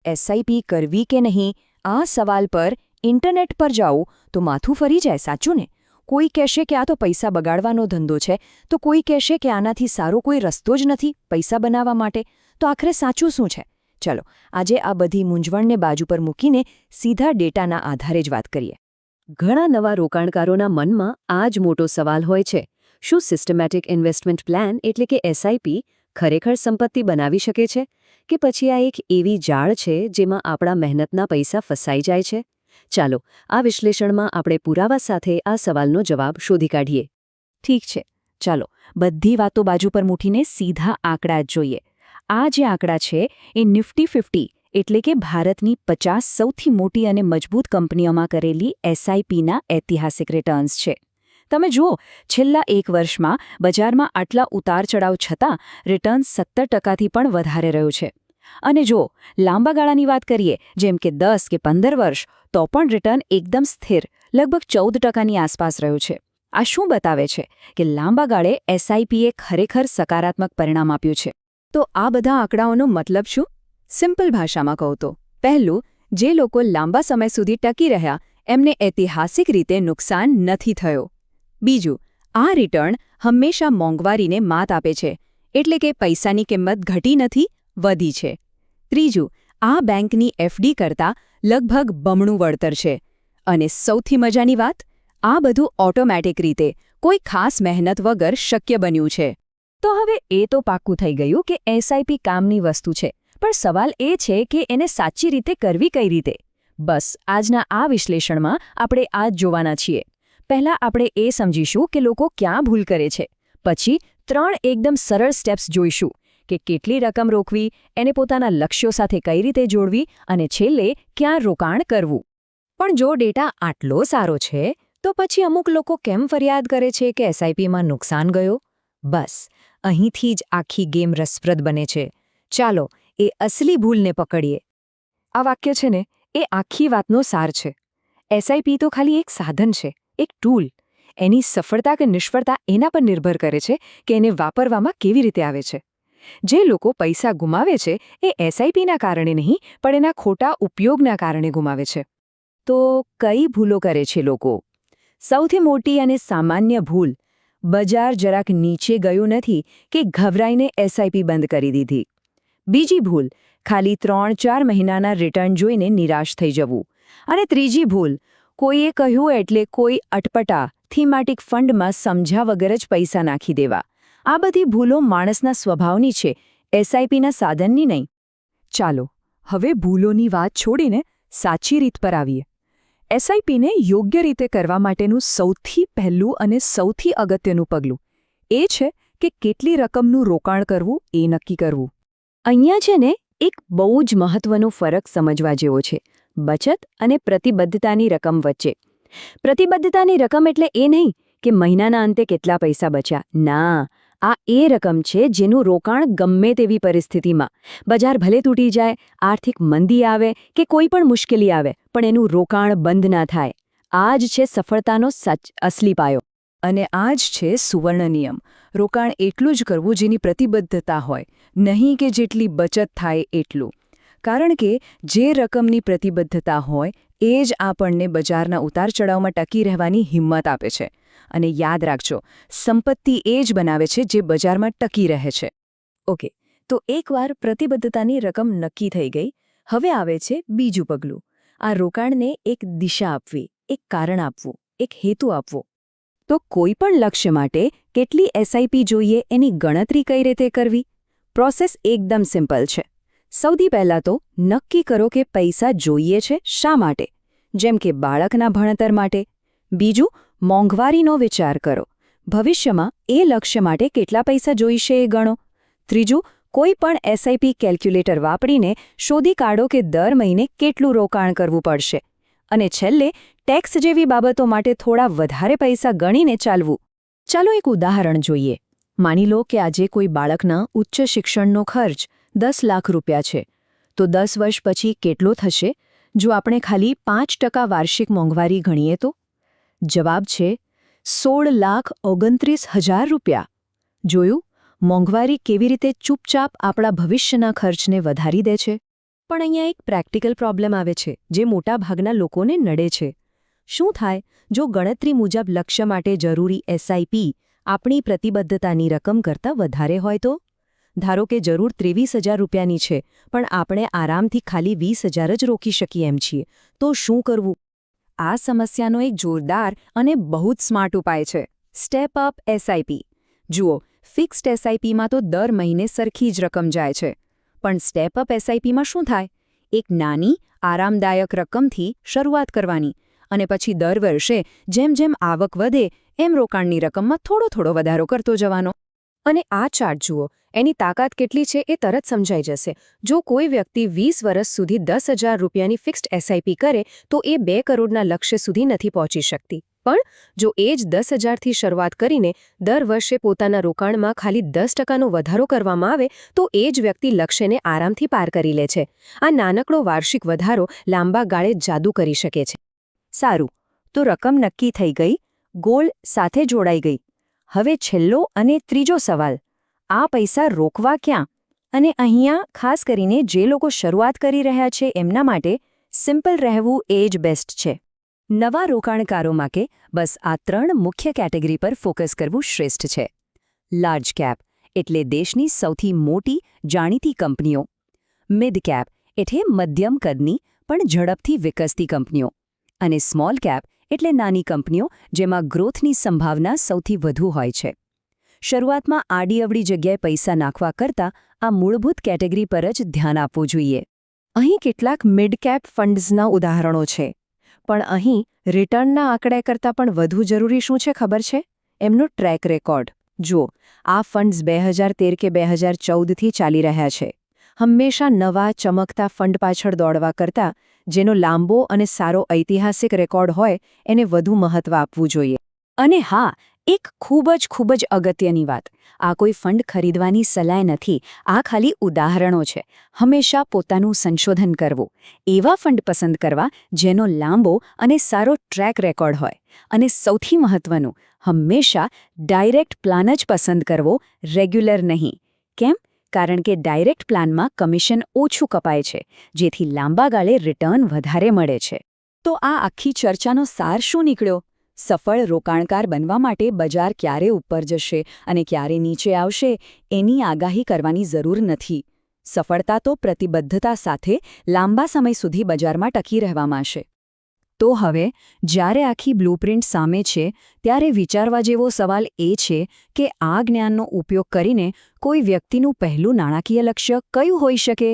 SIP કરવી કે નહીં, આ સવાલ પર ઇન્ટરનેટ પર જાઓ તો માથું ફરી જાય, સાચું ને? કોઈ કહેશે કે આ તો પૈસા બગાડવાનો ધંધો છે, તો કોઈ કહેશે કે આનાથી સારો કોઈ રસ્તો જ નથી પૈસા બનાવવા માટે. તો આખરે સાચું શું છે? ચલો, આજે આ બધી મૂંઝવણને બાજુ પર મૂકીને સીધા ડેટાના આધારે જ વાત કરીએ. ઘણા નવા રોકાણકારોના મનમાં આ જ મોટો સવાલ હોય છે: શું સિસ્ટમેટિક ઇન્વેસ્ટમેન્ટ પ્લાન એટલે કે એસઆઈપી ખરેખર સંપત્તિ બનાવી શકે છે, કે પછી આ એક એવી જાળ છે જેમાં આપણા મહેનતના પૈસા ફસાઈ જાય છે? ચાલો, આ વિશ્લેષણમાં આપણે પુરાવા સાથે આ સવાલનો જવાબ શોધી કાઢીએ. ઠીક છે, ચાલો બધી વાતો બાજુ પર મૂકીને સીધા આંકડા જ જોઈએ. આ જે આંકડા છે એ નિફ્ટી 50 એટલે કે ભારતની 50 સૌથી મોટી અને મજબૂત કંપનીઓમાં કરેલી એસઆઈપીના ઐતિહાસિક રિટર્ન્સ છે. તમે જુઓ, છેલ્લા એક વર્ષમાં બજારમાં આટલા ઉતાર-ચઢાવ છતાં રિટર્ન 17% પણ વધારે રહ્યું છે. અને જો લાંબા ગાળાની વાત કરીએ, જેમ કે 10 કે 15 વર્ષ, તો પણ રિટર્ન એકદમ સ્થિર, લગભગ 14%ની આસપાસ રહ્યું છે. આ શું બતાવે છે? કે લાંબા ગાળે એસઆઈપીએ ખરેખર સકારાત્મક પરિણામ આપ્યું છે. તો આ બધા આંકડાઓનો મતલબ શું? સિમ્પલ ભાષામાં કહું તો, પહેલું, જે લોકો લાંબા સમય સુધી ટકી રહ્યા એમને ઐતિહાસિક રીતે નુકસાન નથી થયો. બીજું, આ રિટર્ન હંમેશા મોંઘવારીને માત આપે છે, એટલે કે પૈસાની કિંમત ઘટી નથી, વધી છે. ત્રીજું, આ બેંકની એફડી કરતાં લગભગ બમણું વળતર છે. અને સૌથી મજાની વાત, આ બધું ઓટોમેટિક રીતે, કોઈ ખાસ મહેનત વગર શક્ય બન્યું છે. તો હવે એ તો પાક્કું થઈ ગયું કે એસઆઈપી કામની વસ્તુ છે, પણ સવાલ એ છે કે એને સાચી રીતે કરવી કઈ રીતે? બસ આજના આ વિશ્લેષણમાં આપણે આ જ જોવાના છીએ. પહેલાં આપણે એ સમજીશું કે લોકો ક્યાં ભૂલ કરે છે. પછી 3 એકદમ સરળ સ્ટેપ્સ જોઈશું કે કેટલી રકમ રોકવી, એને પોતાના લક્ષ્યો સાથે કઈ રીતે જોડવી, અને છેલ્લે ક્યાં રોકાણ કરવું. પણ જો ડેટા આટલો સારો છે, તો પછી અમુક લોકો કેમ ફરિયાદ કરે છે કે એસઆઈપીમાં નુકસાન ગયો? બસ અહીંથી જ આખી ગેમ રસપ્રદ બને છે. ચાલો એ અસલી ભૂલને પકડીએ. આ વાક્ય છે ને, એ આખી વાતનો સાર છે. એસઆઈપી તો ખાલી એક સાધન છે, એક ટૂલ. એની સફળતા કે નિષ્ફળતા એના પર નિર્ભર કરે છે કે એને વાપરવામાં કેવી રીતે આવે છે. જે લોકો પૈસા ગુમાવે છે એ એસઆઈપીના કારણે નહીં, પણ એના ખોટા ઉપયોગના કારણે ગુમાવે છે. તો કઈ ભૂલો કરે છે લોકો? સૌથી મોટી અને સામાન્ય ભૂલ: બજાર જરાક નીચે ગયું નથી કે ગભરાઈને એસઆઈપી બંધ કરી દીધી. બીજી ભૂલ: ખાલી 3-4 મહિનાના રિટર્ન જોઈને નિરાશ થઈ જવું. અને ત્રીજી ભૂલ: કોઈએ કહ્યું એટલે કોઈ અટપટા થીમેટિક ફંડમાં સમજ્યા વગર જ પૈસા નાખી દેવા. આ બધી ભૂલો માણસના સ્વભાવની છે, એસઆઈપીના સાધનની નહીં. ચાલો હવે ભૂલોની વાત છોડીને સાચી રીત પર આવીએ. એસઆઈપીને યોગ્ય રીતે કરવા માટેનું સૌથી પહેલું અને સૌથી અગત્યનું પગલું એ છે કે કેટલી રકમનું રોકાણ કરવું એ નક્કી કરવું. અહીંયા છે ને, એક બહુ જ મહત્વનો ફરક સમજવા જેવો છે બચત અને પ્રતિબદ્ધતાની રકમ વચ્ચે. પ્રતિબદ્ધતાની રકમ એટલે એ નહીં કે મહિનાના અંતે કેટલા પૈસા બચ્યા. ના, આ એ રકમ છે જેનું રોકાણ ગમે તેવી પરિસ્થિતિમાં, બજાર ભલે તૂટી જાય, આર્થિક મંદી આવે કે કોઈ પણ મુશ્કેલી આવે, પણ એનું રોકાણ બંધ ના થાય. આ જ છે સફળતાનો અસલી પાયો. અને આ જ છે સુવર્ણ નિયમ. રોકાણ એટલું જ કરવું જેની પ્રતિબદ્ધતા હોય, નહીં કે જેટલી બચત થાય એટલું. કારણ કે જે રકમની પ્રતિબદ્ધતા હોય એ જ આપણને બજારના ઉતાર-ચઢાવમાં ટકી રહેવાની હિંમત આપે છે. અને યાદ રાખજો, સંપત્તિ એ જ બનાવે છે જે બજારમાં ટકી રહે છે. ઓકે, તો એકવાર પ્રતિબદ્ધતાની રકમ નક્કી થઈ ગઈ, હવે આવે છે બીજું પગલું. આ રોકાણને એક દિશા આપવી, એક કારણ આપવું, એક હેતુ આપવો. તો કોઈ પણ લક્ષ્ય માટે કેટલી એસઆઈપી જોઈએ એની ગણતરી કઈ રીતે કરવી? પ્રોસેસ એકદમ સિમ્પલ છે. સૌથી પહેલાં તો નક્કી કરો કે પૈસા જોઈએ છે શા માટે, જેમ કે બાળકના ભણતર માટે. બીજું, મોંઘવારીનો વિચાર કરો. ભવિષ્યમાં એ લક્ષ્ય માટે કેટલા પૈસા જોઈશે એ ગણો. ત્રીજું, કોઈ પણ એસઆઈપી કેલ્ક્યુલેટર વાપરીને શોધી કાઢો કે દર મહિને કેટલું રોકાણ કરવું પડશે. અને છેલ્લે, ટેક્સ જેવી બાબતો માટે થોડા વધારે પૈસા ગણીને ચાલવું. ચાલો એક ઉદાહરણ જોઈએ. માની લો કે આજે કોઈ બાળકના ઉચ્ચ શિક્ષણનો ખર્ચ 10 લાખ રૂપિયા છે, તો 10 વર્ષ પછી કેટલો થશે જો આપણે ખાલી 5% વાર્ષિક મોંઘવારી ગણીએ તો? જવાબ છે 16,29,000 રૂપિયા. જોયું? મોંઘવારી કેવી રીતે ચૂપચાપ આપણા ભવિષ્યના ખર્ચને વધારી દે છે. પણ અહીંયા એક પ્રેક્ટિકલ પ્રોબ્લેમ આવે છે જે મોટાભાગના લોકોને નડે છે. શું થાય જો ગણતરી મુજબ લક્ષ્ય માટે જરૂરી એસઆઈપી આપણી પ્રતિબદ્ધતાની રકમ કરતાં વધારે હોય તો? ધારો કે જરૂર 23,000 રૂપિયાની છે પણ આપણે આરામથી ખાલી 20,000 જ રોકી શકીએ એમ છીએ, તો શું કરવું? આ સમસ્યાનો એક જોરદાર અને બહુ જ સ્માર્ટ ઉપાય છે સ્ટેપ અપ એસઆઈપી. જુઓ, ફિક્સ્ડ એસઆઈપીમાં તો દર મહિને સરખી જ રકમ જાય છે, પણ સ્ટેપ અપ એસઆઈપીમાં શું થાય? એક નાની આરામદાયક રકમથી શરૂઆત કરવાની અને પછી દર વર્ષે જેમ જેમ આવક વધે એમ રોકાણની રકમમાં થોડો વધારો કરતો જવાનો. અને આ ચાર્ટ જુઓ, એની તાકાત કેટલી છે એ તરત સમજાઈ જશે. જો કોઈ વ્યક્તિ 20 વર્ષ સુધી 10,000 રૂપિયાની ફિક્સ્ડ એસઆઈપી કરે તો એ 2 કરોડના લક્ષ્ય સુધી નથી પહોંચી શકતી. પણ જો એ જ 10,000થી શરૂઆત કરીને દર વર્ષે પોતાના રોકાણમાં ખાલી 10% વધારો કરવામાં આવે તો એ જ વ્યક્તિ લક્ષ્યને આરામથી પાર કરી લે છે. આ નાનકડો વાર્ષિક વધારો લાંબા ગાળે જાદુ કરી શકે છે. સારું, તો રકમ નક્કી થઈ ગઈ, ગોલ સાથે જોડાઈ ગઈ. હવે છેલ્લો અને ત્રીજો સવાલ, આ પૈસા રોકવા ક્યાં? અને અહીંયા ખાસ કરીને જે લોકો શરૂઆત કરી રહ્યા છે એમના માટે સિમ્પલ રહેવું એ જ બેસ્ટ છે. નવા રોકાણકારો માટે બસ આ 3 મુખ્ય કેટેગરી પર ફોકસ કરવું શ્રેષ્ઠ છે. લાર્જ કેપ એટલે દેશની સૌથી મોટી જાણીતી કંપનીઓ. મિડ કેપ એટલે મધ્યમ કદની પણ ઝડપથી વિકસતી કંપનીઓ. અને સ્મોલ કેપ એટલે નાની કંપનીઓ જેમાં ગ્રોથની સંભાવના સૌથી વધુ હોય છે. શરૂઆતમાં આડીઅવળી જગ્યાએ પૈસા નાખવા કરતાં આ મૂળભૂત કેટેગરી પર જ ધ્યાન આપવું જોઈએ. અહીં કેટલાક મિડ કેપ ફંડ્સના ઉદાહરણો છે. પણ અહીં રિટર્નના આંકડા કરતાં પણ વધુ જરૂરી શું છે ખબર છે? એમનો ટ્રેક રેકોર્ડ. જુઓ, આ ફંડ્સ 2013 કે 2014થી ચાલી રહ્યા છે. હંમેશા નવા ચમકતા ફંડ પાછળ દોડવા કરતાં જેનો લાંબો અને સારો ઐતિહાસિક રેકોર્ડ હોય એને વધુ મહત્વ આપવું જોઈએ. અને હા, એક ખૂબ જ અગત્યની વાત, આ કોઈ ફંડ ખરીદવાની સલાહ નથી, આ ખાલી ઉદાહરણો છે. હંમેશા પોતાનું સંશોધન કરવું, એવા ફંડ પસંદ કરવા જેનો લાંબો અને સારો ટ્રેક રેકોર્ડ હોય. અને સૌથી મહત્વનું, હંમેશા ડાયરેક્ટ પ્લાન જ પસંદ કરવો, રેગ્યુલર નહીં. કેમ? કારણ કે ડાયરેક્ટ પ્લાનમાં કમિશન ઓછું કપાય છે, જેથી લાંબા ગાળે રિટર્ન વધારે મળે છે. તો આ આખી ચર્ચાનો સાર શું નીકળ્યો? સફળ રોકાણકાર બનવા માટે બજાર ક્યારે ઉપર જશે અને ક્યારે નીચે આવશે એની આગાહી કરવાની જરૂર નથી. સફળતા તો પ્રતિબદ્ધતા સાથે લાંબા સમય સુધી બજારમાં ટકી રહેવામાં છે. તો હવે જ્યારે આખી બ્લુપ્રિન્ટ સામે છે ત્યારે વિચારવા જેવો સવાલ એ છે કે આ જ્ઞાનનો ઉપયોગ કરીને કોઈ વ્યક્તિનું પહેલું નાણાકીય લક્ષ્ય કયું હોઈ શકે?